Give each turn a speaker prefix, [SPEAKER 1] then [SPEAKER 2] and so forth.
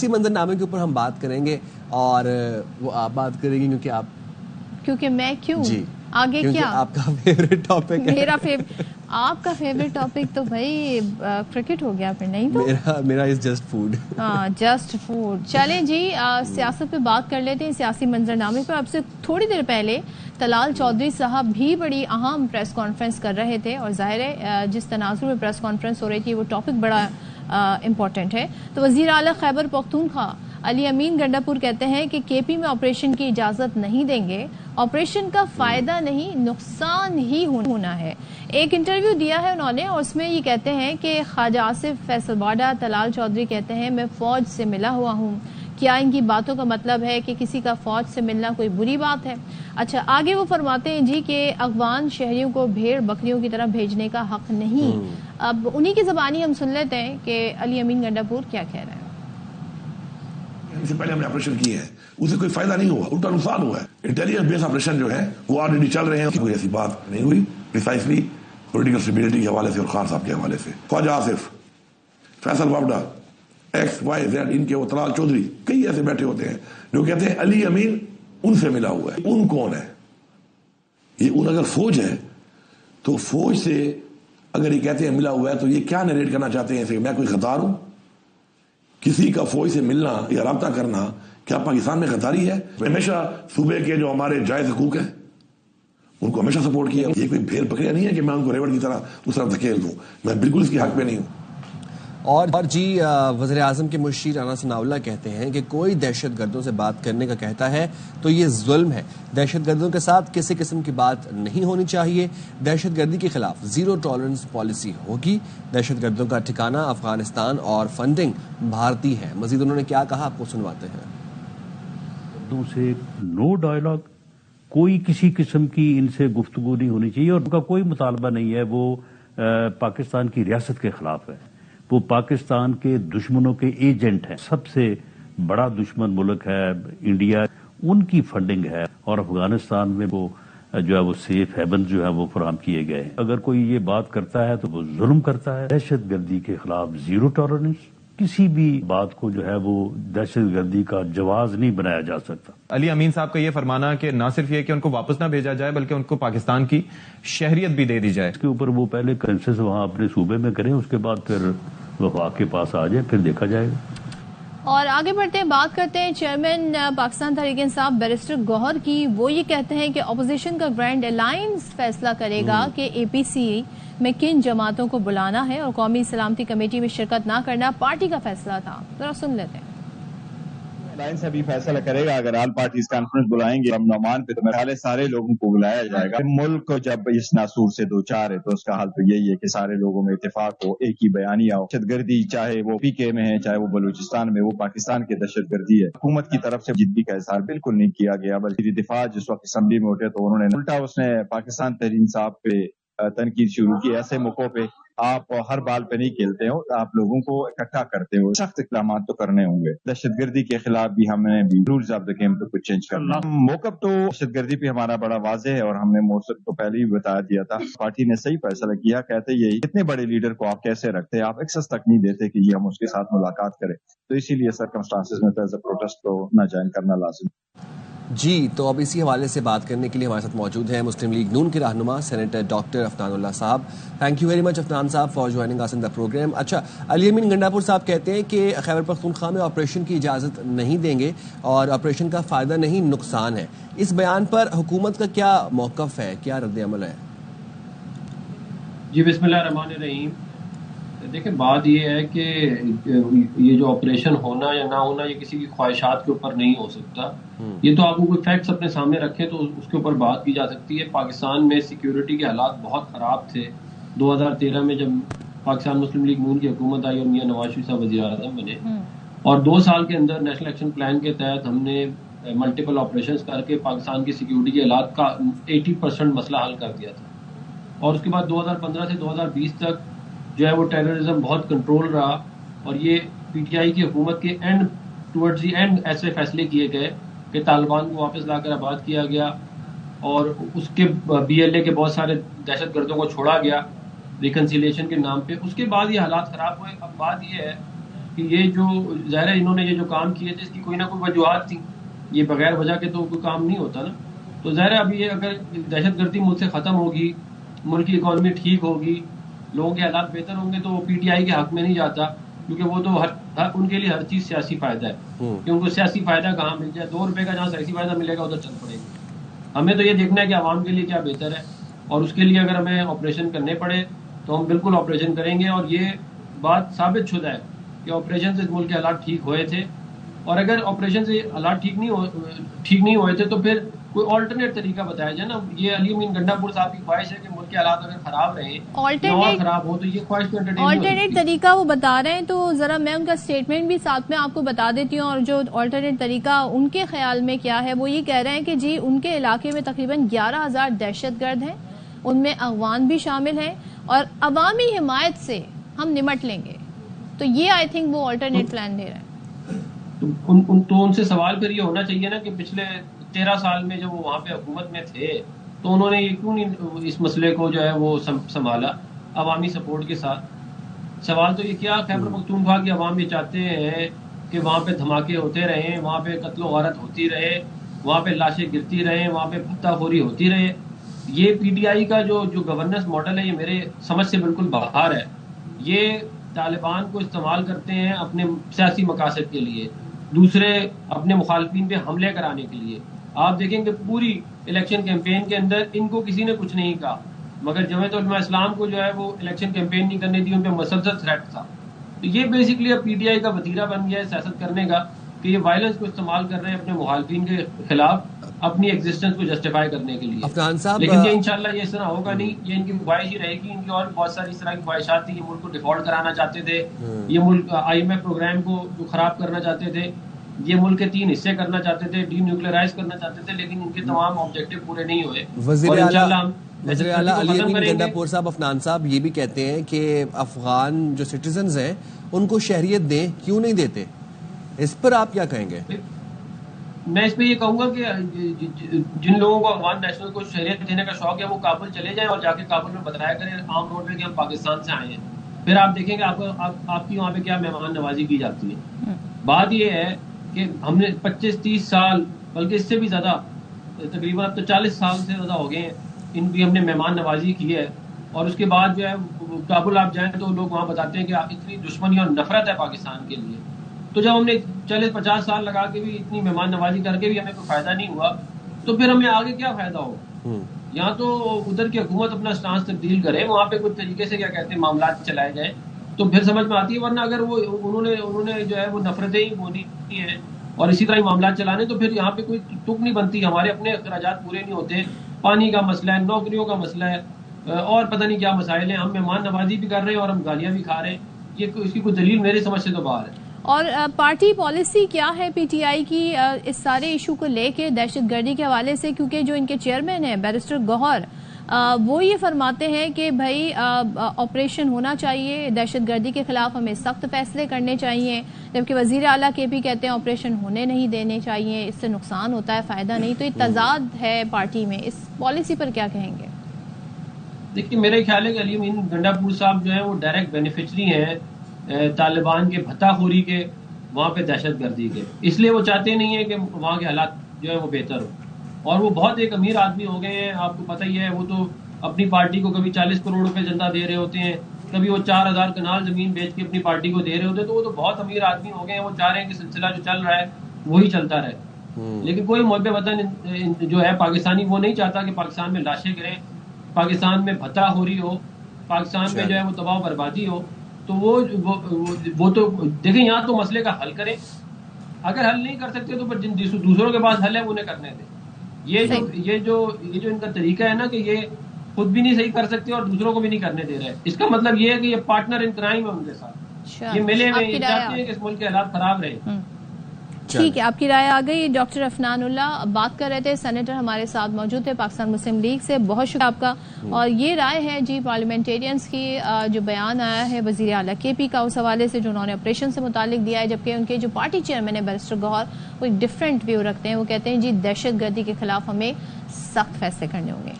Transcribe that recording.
[SPEAKER 1] سیاسی منظرنامے کے اوپر ہم بات کریں گے اور وہ آپ بات کریں گے
[SPEAKER 2] کیونکہ میں کیوں
[SPEAKER 1] جی
[SPEAKER 2] آگے کیا
[SPEAKER 1] آپ کا فیوریٹ ٹاپک ہے.
[SPEAKER 2] میرا آپ کا فیوریٹ ٹاپک تو بھائی کرکٹ ہو گیا پھر. نہیں تو
[SPEAKER 1] میرا is just food.
[SPEAKER 2] Just food. چلیں جی سیاست پہ بات کر لیتے ہیں, سیاسی منظرنامے پر. اب سے تھوڑی دیر پہلے طلال چودھری صاحب بھی بڑی اہم پریس کانفرنس کر رہے تھے, اور ظاہر ہے جس تناظر میں پریس کانفرنس ہو رہی تھی وہ ٹاپک بڑا امپورٹنٹ ہے. تو وزیر اعلیٰ خیبر پختونخوا علی امین گنڈاپور کہتے ہیں کہ کے پی میں آپریشن کی اجازت نہیں دیں گے, آپریشن کا فائدہ نہیں نقصان ہی ہونا ہے. ایک انٹرویو دیا ہے انہوں نے, اور اس میں یہ کہتے ہیں کہ خواجہ آصف فیصل واڈا طلال چودھری کہتے ہیں میں فوج سے ملا ہوا ہوں. کیا ان کی باتوں کا مطلب ہے کہ کسی کا فوج سے ملنا کوئی بری بات ہے؟ اچھا آگے وہ فرماتے ہیں جی کہ افغان شہریوں کو بھیڑ بکریوں کی طرح بھیجنے کا حق نہیں. اب انہی کی زبانی ہم سن لیتے ہیں کہ علی امین گنڈاپور کیا کہہ رہے ہیں.
[SPEAKER 3] اس سے پہلے ہم نے آپریشن کیے ہیں, اسے کوئی فائدہ نہیں ہوا, الٹا نقصان ہوا ہے. انٹیلیجنس بیس آپریشن جو ہے وہ آلریڈی چل رہے ہیں, کوئی ایسی بات نہیں ہوئی پریسائسلی پولیٹیکل اسٹیبلٹی کے حوالے سے اور خان صاحب کے حوالے سے. Khawaja Asif Faisal Vawda X Y Z ان کے, وہ طلال چودھری کئی ایسے بیٹھے ہوتے ہیں جو کہتے ہیں علی امین ان سے ملا ہوا ہے. ان کون ہے یہ؟ ان اگر فوج ہے تو فوج سے اگر یہ کہتے ہیں ملا ہوا ہے تو یہ کیا نریٹ کرنا چاہتے ہیں کہ میں کوئی غدار ہوں؟ کسی کا فوج سے ملنا یا رابطہ کرنا کیا پاکستان میں غداری ہے؟ ہمیشہ صوبے کے جو ہمارے جائز حقوق ہیں ان کو ہمیشہ سپورٹ کیا. یہ کوئی بھیڑ بکریاں نہیں ہے کہ میں ان کو ریوڑ کی طرح اس طرف دھکیل دوں, میں بالکل اس کے حق پہ نہیں ہوں.
[SPEAKER 1] اور جی وزیر اعظم کے مشیر رانا ثناء اللہ کہتے ہیں کہ کوئی دہشت گردوں سے بات کرنے کا کہتا ہے تو یہ ظلم ہے. دہشت گردوں کے ساتھ کسی قسم کی بات نہیں ہونی چاہیے. دہشت گردی کے خلاف زیرو ٹالرنس پالیسی ہوگی. دہشت گردوں کا ٹھکانہ افغانستان اور فنڈنگ بھارتی ہے. مزید انہوں نے کیا کہا آپ کو سنواتے ہیں.
[SPEAKER 4] گردوں سے نو ڈائلاگ, کوئی کسی قسم کی ان سے گفتگو نہیں ہونی چاہیے, اور ان کا کوئی مطالبہ نہیں ہے. وہ پاکستان کی ریاست کے خلاف ہے, وہ پاکستان کے دشمنوں کے ایجنٹ ہیں. سب سے بڑا دشمن ملک ہے انڈیا, ان کی فنڈنگ ہے, اور افغانستان میں وہ جو ہے وہ سیف ہیون جو ہے وہ فراہم کیے گئے ہیں. اگر کوئی یہ بات کرتا ہے تو وہ ظلم کرتا ہے. دہشت گردی کے خلاف زیرو ٹالرنس, کسی بھی بات کو جو ہے وہ دہشت گردی کا جواز نہیں بنایا جا سکتا.
[SPEAKER 5] علی امین صاحب کا یہ فرمانا کہ نہ صرف یہ کہ ان کو واپس نہ بھیجا جائے بلکہ ان کو پاکستان کی شہریت بھی دے دی جائے.
[SPEAKER 4] اس کے اوپر وہ پہلے کنسنسس وہاں اپنے صوبے میں کریں, اس کے بعد پھر وفاق کے پاس آ جائے, پھر دیکھا جائے گا.
[SPEAKER 2] اور آگے بڑھتے ہیں, بات کرتے ہیں چیئرمین پاکستان تحریک انصاف بیرسٹر گوہر کی. وہ یہ کہتے ہیں کہ اپوزیشن کا گرینڈ الائنس فیصلہ کرے گا کہ اے پی سی میں کن جماعتوں کو بلانا ہے, اور قومی سلامتی کمیٹی میں شرکت نہ کرنا پارٹی کا فیصلہ تھا. ذرا سن لیتے ہیں.
[SPEAKER 6] الائنس ابھی فیصلہ کرے گا. اگر آل پارٹیز کانفرنس بلائیں گے ہم نعمان پہ, تو میرے خیال ہے سارے لوگوں کو بلایا جائے گا. ملک کو جب اس ناسور سے دو چار ہے تو اس کا حل تو یہی ہے کہ سارے لوگوں میں اتفاق ہو, ایک ہی بیانیہ ہو. دہشت گردی چاہے وہ پی کے میں ہے چاہے وہ بلوچستان میں, وہ پاکستان کی دہشت گردی ہے. حکومت کی طرف سے جدی کا اظہار بالکل نہیں کیا گیا, بلکہ دفاع جس وقت اسمبلی میں اٹھے تو انہوں نے الٹا اس نے پاکستان تحریک انصاف پہ تنقید شروع کی. ایسے موقعوں پہ آپ ہر بال پہ نہیں کھیلتے ہو, آپ لوگوں کو اکٹھا کرتے ہو. سخت اقدامات تو کرنے ہوں گے. دہشت گردی کے خلاف بھی ہمیں بھی رولز آف دا گیم پہ کچھ چینج کرنا. موقف تو دہشت گردی پہ ہمارا بڑا واضح ہے, اور ہم نے موصف کو پہلے ہی بتا دیا تھا. پارٹی نے صحیح فیصلہ کیا. کہتے یہی اتنے بڑے لیڈر کو آپ کیسے رکھتے, آپ ایکسس تک نہیں دیتے کہ یہ ہم اس کے ساتھ ملاقات کریں. تو اسی لیے سرکمسٹانسز میں ایز اے پروٹیسٹ کو نہ جوائن کرنا لازم.
[SPEAKER 1] جی تو اب اسی حوالے سے بات کرنے کے لیے ہمارے ساتھ موجود ہیں مسلم لیگ نون کے رہنما سینیٹر ڈاکٹر عفنان اللہ صاحب. Thank you very much Afnan صاحب فار جوائننگ اس ان دا پروگرام. اچھا علی امین گنڈاپور صاحب کہتے ہیں کہ خیبر پختونخوا میں آپریشن کی اجازت نہیں دیں گے, اور آپریشن کا فائدہ نہیں نقصان ہے. اس بیان پر حکومت کا کیا موقف ہے, کیا رد عمل ہے؟
[SPEAKER 7] جی بسم اللہ الرحمن الرحیم. دیکھیں بات یہ ہے کہ یہ جو آپریشن ہونا یا نہ ہونا یہ کسی کی خواہشات کے اوپر نہیں ہو سکتا. یہ تو آپ کو کوئی فیکٹس اپنے سامنے رکھیں تو اس کے اوپر بات کی جا سکتی ہے. پاکستان میں سیکیورٹی کے حالات بہت خراب تھے 2013 میں جب پاکستان مسلم لیگ نون کی حکومت آئی اور میاں نواز شریف صاحب وزیر اعظم بنے, اور 2 سال کے اندر نیشنل ایکشن پلان کے تحت ہم نے ملٹیپل آپریشنز کر کے پاکستان کی سیکیورٹی کے حالات کا 80% مسئلہ حل کر دیا تھا. اور اس کے بعد 2015 سے 2020 تک جو ہے وہ ٹیررزم بہت کنٹرول رہا, اور یہ پی ٹی آئی کی حکومت کے ٹورڈز دی اینڈ ایسے فیصلے کیے گئے کہ طالبان کو واپس لا کر آباد کیا گیا, اور اس کے بی ایل اے کے بہت سارے دہشت گردوں کو چھوڑا گیا ریکنسیلیشن کے نام پہ. اس کے بعد یہ حالات خراب ہوئے. اب بات یہ ہے کہ یہ جو ظاہر ہے انہوں نے یہ جو کام کیے تھے اس کی کوئی نہ کوئی وجوہات تھی، یہ بغیر وجہ کے تو کوئی کام نہیں ہوتا نا. تو ظاہر ہے ابھی یہ اگر دہشت گردی ملک سے ختم ہوگی، ملک کی اکانومی ٹھیک ہوگی، لوگوں کے حالات بہتر ہوں گے تو وہ پی ٹی آئی کے حق میں نہیں جاتا، کیونکہ وہ تو ان کے لیے ہر چیز سیاسی فائدہ ہے کہ ان کو سیاسی فائدہ کہاں مل جائے. 2 روپے کا جہاں سیاسی فائدہ ملے گا ادھر چل پڑے گا. ہمیں تو یہ دیکھنا ہے کہ عوام کے لیے کیا بہتر ہے، اور اس کے لیے اگر ہمیں آپریشن کرنے پڑے تو ہم بالکل آپریشن کریں گے. اور یہ بات ثابت شدہ ہے کہ آپریشن سے ملک کے حالات ٹھیک ہوئے تھے، اور اگر آپریشن سے حالات ٹھیک نہیں ہوئے تھے تو پھر کوئی آلٹرنیٹ طریقہ بتایا جائے نا. یہ علی امین گنڈا پور صاحب کی خواہش ہے کہ ملک کے حالات اگر خراب رہیں اور خراب ہو تو یہ خواہش تو
[SPEAKER 2] آلٹرنیٹ طریقہ وہ بتا رہے ہیں. تو ذرا میں ان کا اسٹیٹمنٹ بھی ساتھ میں آپ کو بتا دیتی ہوں. اور جو آلٹرنیٹ طریقہ ان کے خیال میں کیا ہے، وہ یہ کہہ رہے ہیں کہ جی ان کے علاقے میں تقریباً 11,000 دہشت گرد ہیں، ان میں افغان بھی شامل ہیں، اور عوامی حمایت سے ہم نمٹ لیں گے. تو یہ آئی تھنک وہ آلٹرنیٹ پلان دے رہے ہیں.
[SPEAKER 7] تو ان سے سوال پھر یہ ہونا چاہیے نا کہ پچھلے 13 سال میں جب وہ وہاں پہ حکومت میں تھے تو انہوں نے یہ کیوں نہیں اس مسئلے کو جو ہے وہ سنبھالا عوامی سپورٹ کے ساتھ. سوال تو یہ کیا خیبر پختونخوا کی عوام یہ چاہتے ہیں کہ وہاں پہ دھماکے ہوتے رہیں، وہاں پہ قتل و غارت ہوتی رہے، وہاں پہ لاشیں گرتی رہیں، وہاں پہ بھتہ خوری ہوتی رہے. یہ پی ٹی آئی کا جو گورننس ماڈل ہے یہ میرے سمجھ سے بالکل باہر ہے. یہ طالبان کو استعمال کرتے ہیں اپنے سیاسی مقاصد کے لیے، دوسرے اپنے مخالفین پہ حملے کرانے کے لیے. آپ دیکھیں کہ پوری الیکشن کیمپین کے اندر ان کو کسی نے کچھ نہیں کہا، مگر جمعیت علماء اسلام کو جو ہے وہ الیکشن کیمپین نہیں کرنے دی، ان پہ مسلسل تھریٹ تھا. تو یہ بیسکلی اب پی ٹی آئی کا وتیرہ بن گیا ہے سیاست کرنے کا کہ یہ وائلنس کو استعمال کر رہے ہیں اپنے مخالفین کے خلاف اپنی ایگزسٹنس کو جسٹیفائی کرنے کے لیے.
[SPEAKER 1] افنان صاحب
[SPEAKER 7] لیکن یہ انشاءاللہ یہ اس طرح ہوگا نہیں، یہ ان کی خواہش ہی رہے گی. ان کی اور بہت ساری اس طرح کی خواہشات تھی. یہ ملک کو ڈیفالٹ کرانا چاہتے تھے، یہ ملک آئی ایم ایف پروگرام کو جو خراب کرنا چاہتے تھے، یہ ملک کے 3 حصے کرنا چاہتے تھے، ڈی نیوکلیئرائز کرنا چاہتے تھے، لیکن ان کے تمام آبجیکٹو پورے نہیں ہوئے.
[SPEAKER 1] وزیر اعلیٰ علی امین گنڈا پور صاحب، افنان صاحب یہ بھی کہتے ہیں کہ افغان جو سٹیزنز ہیں ان کو شہریت دیں، کیوں نہیں دیتے؟ اس پر آپ کیا کہیں گے؟
[SPEAKER 7] میں اس پہ یہ کہوں گا کہ جن لوگوں کو افغان نیشنل کو شہریت دینے کا شوق ہے وہ کابل چلے جائیں اور جا کے کابل میں بتایا کریں عام روڈ پہ کہ ہم پاکستان سے آئے ہیں. پھر آپ دیکھیں گے آپ کی وہاں پہ کیا مہمان نوازی کی جاتی ہے. بات یہ ہے کہ ہم نے 25-30 سال بلکہ اس سے بھی زیادہ، تقریباً اب تو 40 سال سے زیادہ ہو گئے ہیں ان کی ہم نے مہمان نوازی کی ہے. اور اس کے بعد جو ہے کابل آپ جائیں تو لوگ وہاں بتاتے ہیں کہ اتنی دشمنی اور نفرت ہے پاکستان کے لیے. تو جب ہم نے 40-50 سال لگا کے بھی اتنی مہمان نوازی کر کے بھی ہمیں کوئی فائدہ نہیں ہوا تو پھر ہمیں آگے کیا فائدہ ہوگا؟ یہاں تو ادھر کی حکومت اپنا سٹانس تبدیل کرے، وہاں پہ کچھ طریقے سے کیا کہتے ہیں معاملات چلائے جائیں تو پھر سمجھ میں آتی ہے. ورنہ اگر وہ انہوں نے جو ہے وہ نفرتیں ہی بونی ہیں اور اسی طرح معاملات چلانے تو پھر یہاں پہ کوئی ٹک نہیں بنتی. ہمارے اپنے اخراجات پورے نہیں ہوتے، پانی کا مسئلہ ہے، نوکریوں کا مسئلہ ہے، اور پتہ نہیں کیا مسائل ہیں. ہم مہمان نوازی بھی کر رہے ہیں اور ہم گالیاں بھی کھا رہے ہیں. یہ اس کی کوئی دلیل میرے سمجھ سے تو باہر ہے.
[SPEAKER 2] اور پارٹی پالیسی کیا ہے پی ٹی آئی کی اس سارے ایشو کو لے کے دہشت گردی کے حوالے سے؟ کیونکہ جو ان کے چیئرمین ہیں بیرسٹر گوہر، وہ یہ فرماتے ہیں کہ بھائی آپریشن ہونا چاہیے، دہشت گردی کے خلاف ہمیں سخت فیصلے کرنے چاہیے، جبکہ وزیر اعلیٰ کے بھی کہتے ہیں آپریشن ہونے نہیں دینے چاہیے، اس سے نقصان ہوتا ہے، فائدہ نہیں. تو یہ تضاد ہے پارٹی میں، اس پالیسی پر کیا کہیں گے؟
[SPEAKER 7] دیکھیے میرے خیال ہے کہ علی امین گنڈا پور صاحب جو ہیں وہ ڈائریکٹ بینیفیشری ہیں طالبان کے بھتہ خوری کے، وہاں پہ دہشت گردی کے. اس لیے وہ چاہتے نہیں ہیں کہ وہاں کے حالات جو ہے وہ بہتر ہو. اور وہ بہت ایک امیر آدمی ہو گئے ہیں، آپ کو پتہ ہی ہے. وہ تو اپنی پارٹی کو کبھی 40 کروڑ روپے چندہ دے رہے ہوتے ہیں، کبھی وہ 4,000 کنال زمین بیچ کے اپنی پارٹی کو دے رہے ہوتے ہیں. تو وہ تو بہت امیر آدمی ہو گئے ہیں. وہ چاہ رہے ہیں کہ سلسلہ جو چل رہا ہے وہی چلتا رہے. لیکن کوئی محب وطن جو ہے پاکستانی وہ نہیں چاہتا کہ پاکستان میں لاشیں گریں، پاکستان میں بھتہ خوری ہو، پاکستان میں جو ہے وہ تباہ و بربادی ہو. تو وہ تو دیکھیں یہاں تو مسئلے کا حل کریں. اگر حل نہیں کر سکتے تو پھر جن دوسروں کے پاس حل ہے انہیں کرنے دیں. یہ جو ان کا طریقہ ہے نا کہ یہ خود بھی نہیں صحیح کر سکتے اور دوسروں کو بھی نہیں کرنے دے رہے، اس کا مطلب یہ ہے کہ یہ پارٹنر ان کرائم ہے ان کے ساتھ. یہ ملے ہوئے چاہتے ہیں کہ اس ملک کے حالات خراب رہے.
[SPEAKER 2] ٹھیک ہے، آپ کی رائے آ گئی. ڈاکٹر افنان اللہ بات کر رہے تھے، سینیٹر ہمارے ساتھ موجود تھے پاکستان مسلم لیگ سے. بہت شکریہ آپ کا. اور یہ رائے ہے جی پارلیمنٹیرینز کی، جو بیان آیا ہے وزیر اعلیٰ کے پی کا اس حوالے سے جو انہوں نے آپریشن سے متعلق دیا ہے، جبکہ ان کے جو پارٹی چیئرمین ہے بیرسٹر گوہر وہ ایک ڈفرینٹ ویو رکھتے ہیں. وہ کہتے ہیں جی دہشت گردی کے خلاف ہمیں سخت فیصلے کرنے ہوں گے.